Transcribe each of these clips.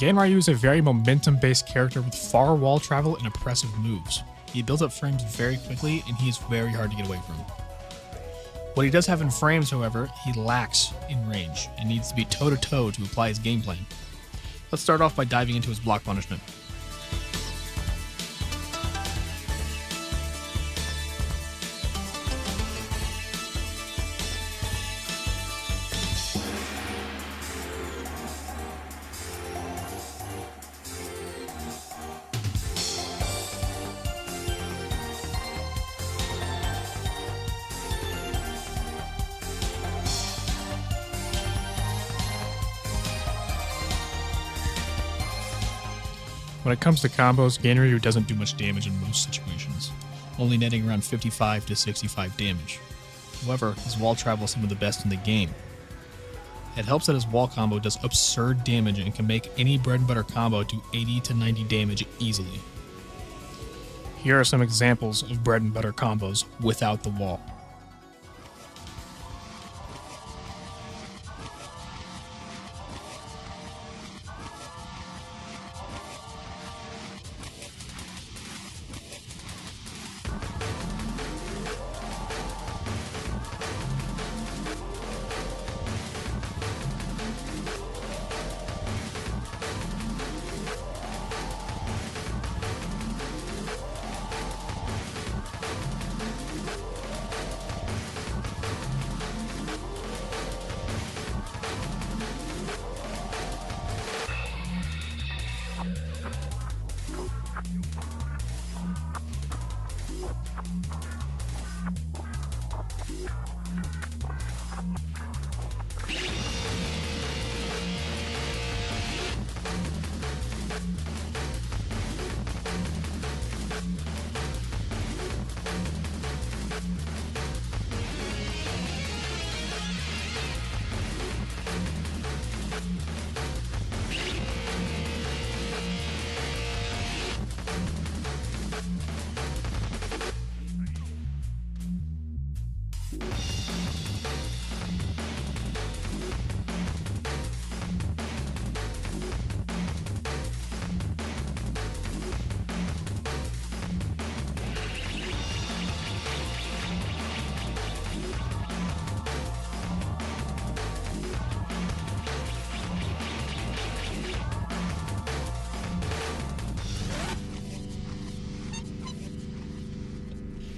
Ganryu is a very momentum-based character with far wall travel and impressive moves. He builds up frames very quickly, and he is very hard to get away from. What he does have in frames, however, he lacks in range, and needs to be toe-to-toe to apply his game plan. Let's start off by diving into his block punishment. When it comes to combos, Ganryu doesn't do much damage in most situations, only netting around 55 to 65 damage. However, his wall travel is some of the best in the game. It helps that his wall combo does absurd damage and can make any bread and butter combo do 80 to 90 damage easily. Here are some examples of bread and butter combos without the wall.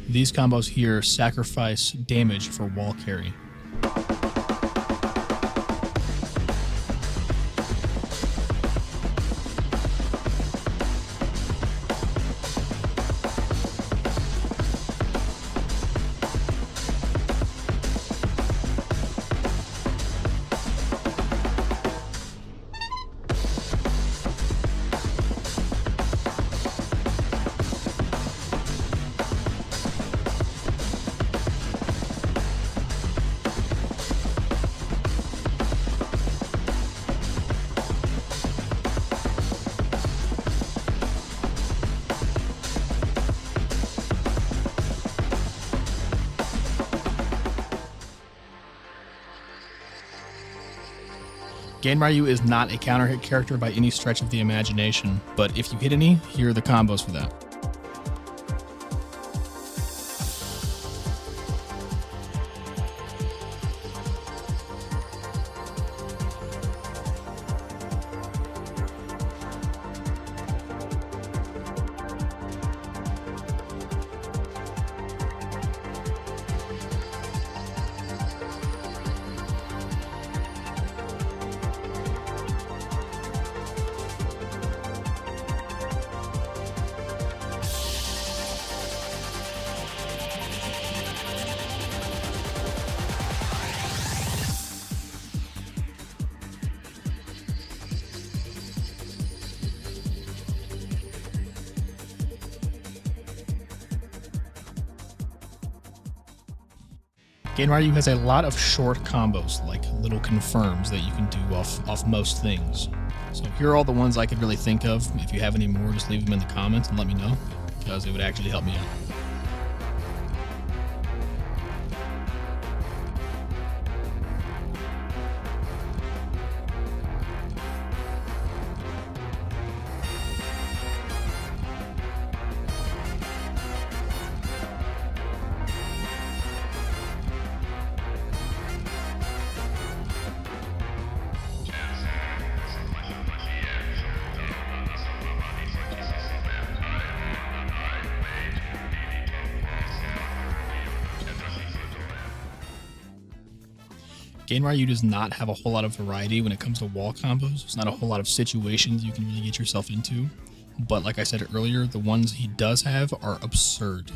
These combos here sacrifice damage for wall carry. Ganryu is not a counter hit character by any stretch of the imagination, but if you hit any, here are the combos for that. Ganryu has a lot of short combos, like little confirms that you can do off most things. So here are all the ones I could really think of. If you have any more, just leave them in the comments and let me know, because it would actually help me out. Ganryu does not have a whole lot of variety when it comes to wall combos. There's not a whole lot of situations you can really get yourself into. But like I said earlier, the ones he does have are absurd.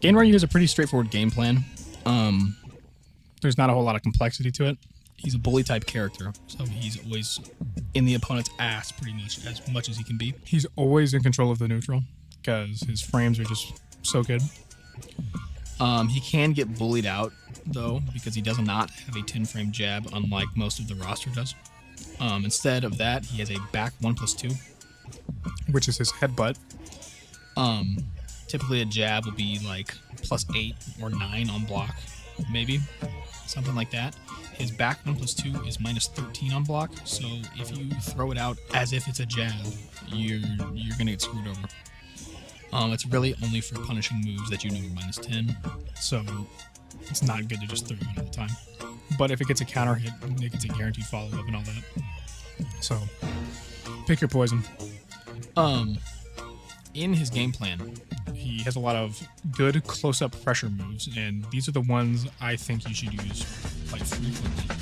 Ganryu has a pretty straightforward game plan. There's not a whole lot of complexity to it. He's a bully type character, so he's always in the opponent's ass pretty much as he can be. He's always in control of the neutral because his frames are just so good. He can get bullied out though because he does not have a 10 frame jab unlike most of the roster does. Instead of that, he has a back 1+2, which is his headbutt. Typically a jab will be like +8 or 9 on block, maybe something like that. His back 1+2 is -13 on block, so if you throw it out as if it's a jab, you're gonna get screwed over. It's really only for punishing moves that you know are -10, so it's not good to just throw it out all the time. But if it gets a counter hit, it gets a guaranteed follow-up and all that. So pick your poison. In his game plan, he has a lot of good close-up pressure moves, and these are the ones I think you should use quite frequently.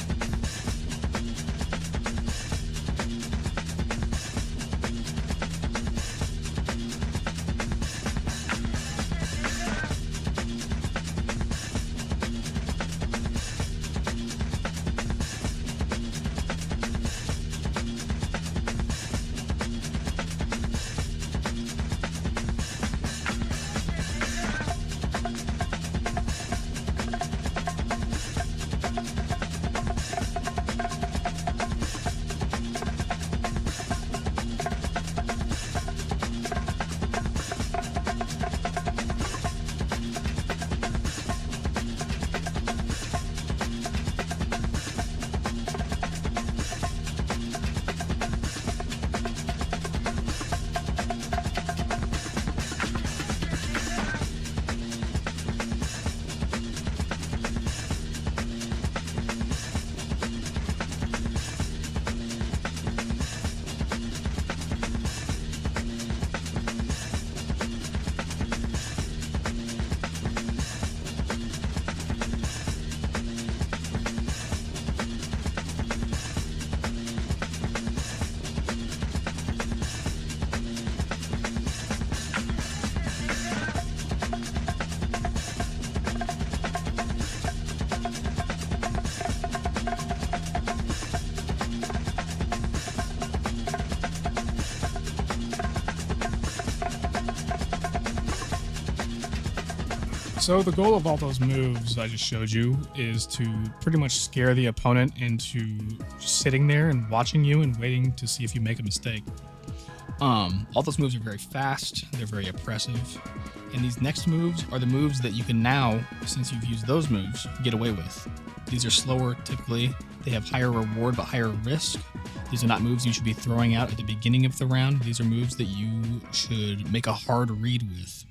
So the goal of all those moves I just showed you is to pretty much scare the opponent into sitting there and watching you and waiting to see if you make a mistake. All those moves are very fast, they're very oppressive, and these next moves are the moves that you can now, since you've used those moves, get away with. These are slower typically, they have higher reward but higher risk. These are not moves you should be throwing out at the beginning of the round, these are moves that you should make a hard read with.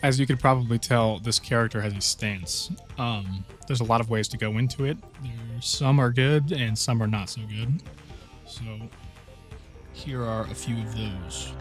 As you could probably tell, this character has a stance. There's a lot of ways to go into it. Some are good and some are not so good. So here are a few of those.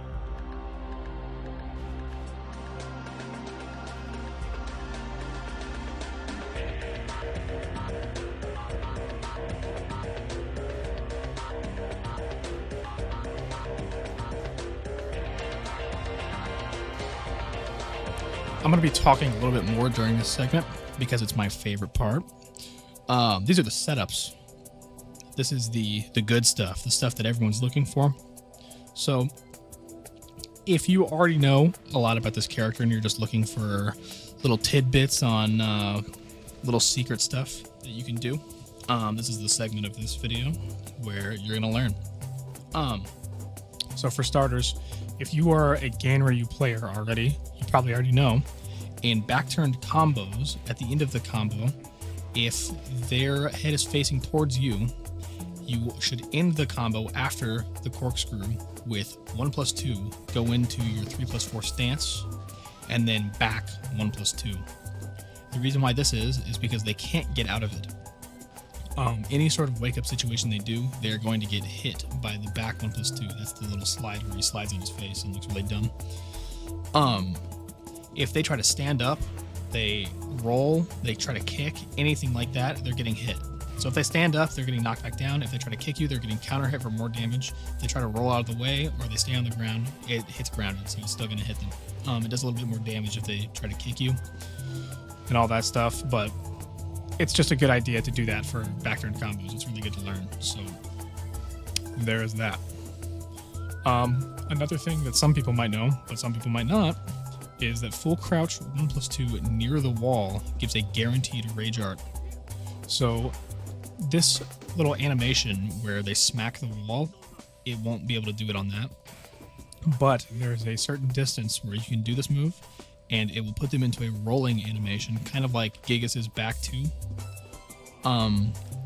I'm going to be talking a little bit more during this segment because it's my favorite part. These are the setups. This is the good stuff, the stuff that everyone's looking for. So if you already know a lot about this character and you're just looking for little tidbits on little secret stuff that you can do, this is the segment of this video where you're going to learn. So for starters, if you are a Ganryu player already, you probably already know, in back-turned combos, at the end of the combo, if their head is facing towards you, you should end the combo after the corkscrew with 1+2, go into your 3+4 stance, and then back 1+2. The reason why this is because they can't get out of it. Any sort of wake-up situation they do, they're going to get hit by the back 1+2. That's the little slide where he slides on his face and looks really dumb. If they try to stand up, they roll, they try to kick, anything like that, they're getting hit. So if they stand up, they're getting knocked back down. If they try to kick you, they're getting counter hit for more damage. If they try to roll out of the way or they stay on the ground, it hits grounded, so it's still going to hit them. It does a little bit more damage if they try to kick you and all that stuff, but it's just a good idea to do that for back-turn combos. It's really good to learn. So there is that. Another thing that some people might know, but some people might not, is that full crouch 1+2 near the wall gives a guaranteed rage art. So this little animation where they smack the wall, it won't be able to do it on that. But there's a certain distance where you can do this move, and it will put them into a rolling animation, kind of like Gigas's back 2.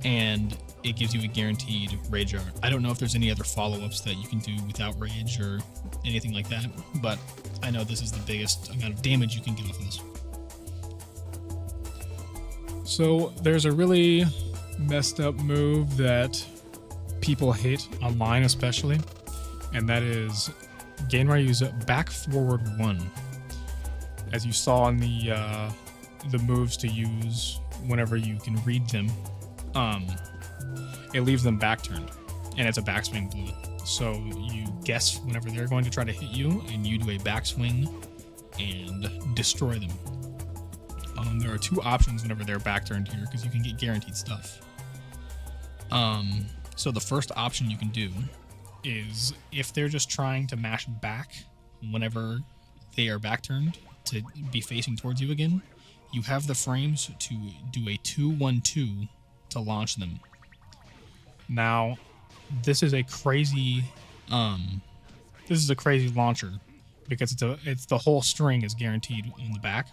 And it gives you a guaranteed rage art. I don't know if there's any other follow-ups that you can do without rage or anything like that, but I know this is the biggest amount of damage you can get off of this. So there's a really messed up move that people hate online especially, and that is Ganryu's back forward 1. As you saw in the moves to use whenever you can read them, it leaves them back turned, and it's a backswing bullet. So you guess whenever they're going to try to hit you, and you do a backswing and destroy them. There are two options whenever they're back turned here, because you can get guaranteed stuff. So the first option you can do is if they're just trying to mash back whenever they are back turned to be facing towards you again, you have the frames to do a 2-1-2 to launch them. Now, this is a crazy launcher because it's the whole string is guaranteed on the back.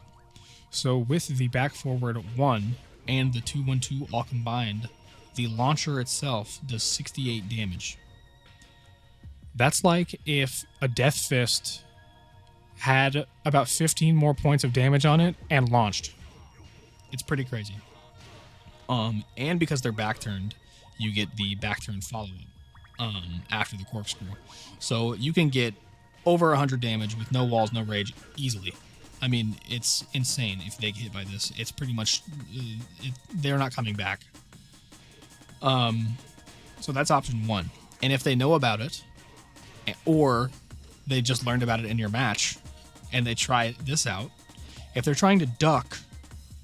So with the back forward 1 and the 2-1-2 all combined, the launcher itself does 68 damage. That's like if a Death Fist had about 15 more points of damage on it and launched. It's pretty crazy. And because they're back turned, you get the back turn follow-up after the corkscrew. So you can get over 100 damage with no walls, no rage easily. I mean, it's insane if they get hit by this. It's pretty much, they're not coming back. So that's option 1. And if they know about it, or they just learned about it in your match, and they try this out, if they're trying to duck,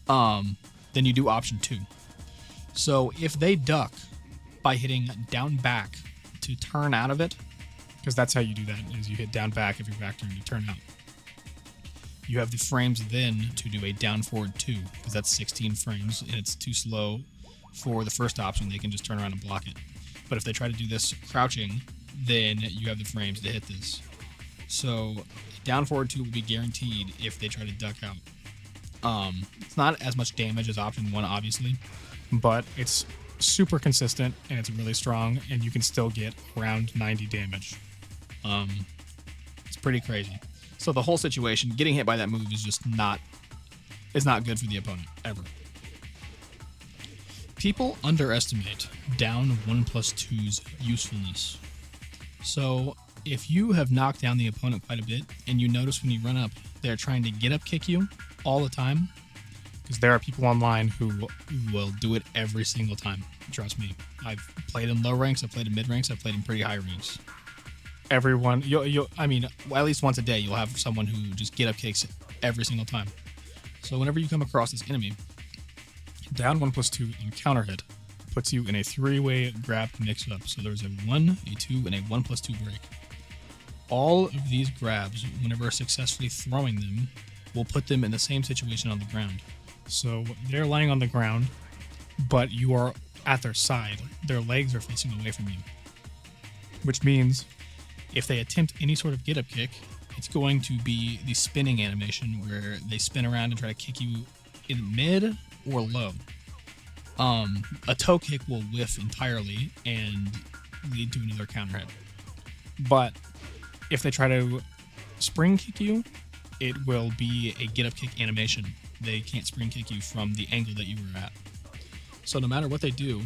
then you do option 2. So if they duck by hitting down back to turn out of it, because that's how you do that, is you hit down back if you're back turn, you turn out. You have the frames then to do a down forward 2, because that's 16 frames, and it's too slow for the first option. They can just turn around and block it. But if they try to do this crouching, then you have the frames to hit this. So down forward 2 will be guaranteed if they try to duck out. It's not as much damage as option 1, obviously, but it's super consistent and it's really strong, and you can still get around 90 damage. It's pretty crazy. So the whole situation, getting hit by that move is just not good for the opponent, ever. People underestimate down 1+2's usefulness. So if you have knocked down the opponent quite a bit, and you notice when you run up, they're trying to get up kick you all the time, because there are people online who will do it every single time. Trust me. I've played in low ranks, I've played in mid ranks, I've played in pretty high ranks. Everyone, I mean, at least once a day, you'll have someone who just get up kicks every single time. So whenever you come across this enemy, down 1+2 and counter hit puts you in a 3-way grab mix-up. So there's a 1, a 2, and a 1+2 break. All of these grabs, whenever successfully throwing them, will put them in the same situation on the ground. So they're laying on the ground, but you are at their side. Their legs are facing away from you. Which means if they attempt any sort of get-up kick, it's going to be the spinning animation where they spin around and try to kick you in mid or low. A toe kick will whiff entirely and lead to another counter hit. But if they try to spring kick you, it will be a get-up kick animation. They can't spring kick you from the angle that you were at. So no matter what they do,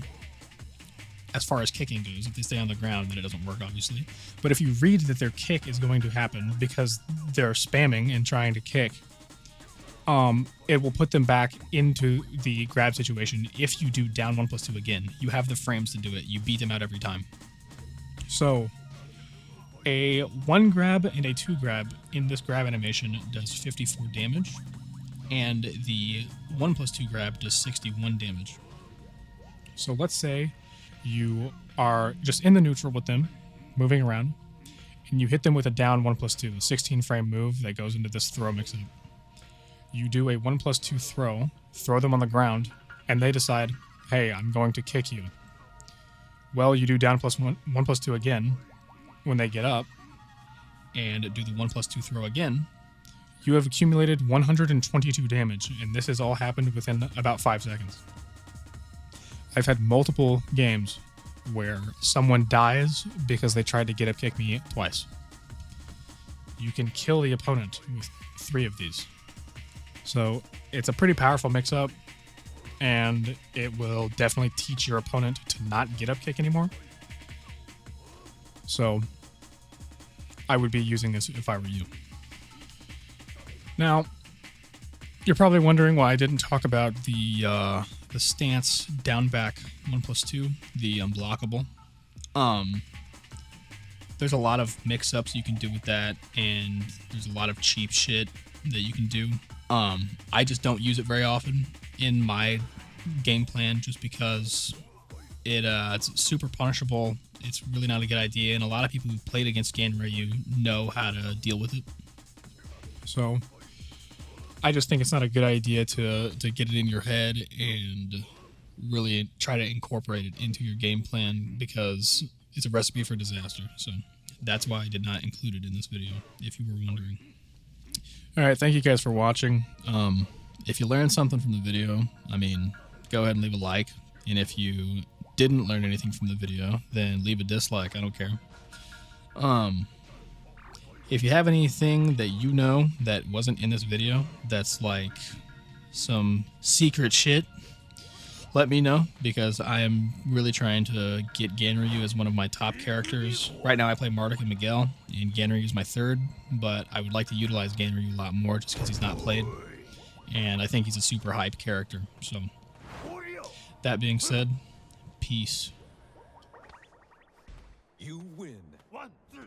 as far as kicking goes, if they stay on the ground, then it doesn't work, obviously. But if you read that their kick is going to happen because they're spamming and trying to kick, it will put them back into the grab situation. If you do down 1+2 again, you have the frames to do it. You beat them out every time. So a 1 grab and a 2 grab in this grab animation does 54 damage, and the 1+2 grab does 61 damage. So let's say you are just in the neutral with them, moving around, and you hit them with a down 1+2, a 16-frame move that goes into this throw mix-up. You do a 1+2 throw them on the ground, and they decide, hey, I'm going to kick you. Well, you do down 1+2 again when they get up, and do the 1+2 throw again. You have accumulated 122 damage, and this has all happened within about 5 seconds. I've had multiple games where someone dies because they tried to get up kick me twice. You can kill the opponent with 3 of these. So it's a pretty powerful mix-up, and it will definitely teach your opponent to not get up kick anymore. So I would be using this if I were you. Now, you're probably wondering why I didn't talk about the stance down back 1+2, the unblockable. There's a lot of mix-ups you can do with that, and there's a lot of cheap shit that you can do. I just don't use it very often in my game plan just because it's super punishable. It's really not a good idea, and a lot of people who've played against Ganryu know how to deal with it. So I just think it's not a good idea to get it in your head and really try to incorporate it into your game plan, because it's a recipe for disaster. So that's why I did not include it in this video, if you were wondering. Alright, thank you guys for watching. If you learned something from the video, I mean, go ahead and leave a like. And if you didn't learn anything from the video, then leave a dislike. I don't care. If you have anything that you know that wasn't in this video that's like some secret shit, let me know, because I am really trying to get Ganryu as one of my top characters. Right now I play Marduk and Miguel, and Ganryu is my third, but I would like to utilize Ganryu a lot more just because he's not played, and I think he's a super hype character. So, that being said, peace. You win. 1, 2.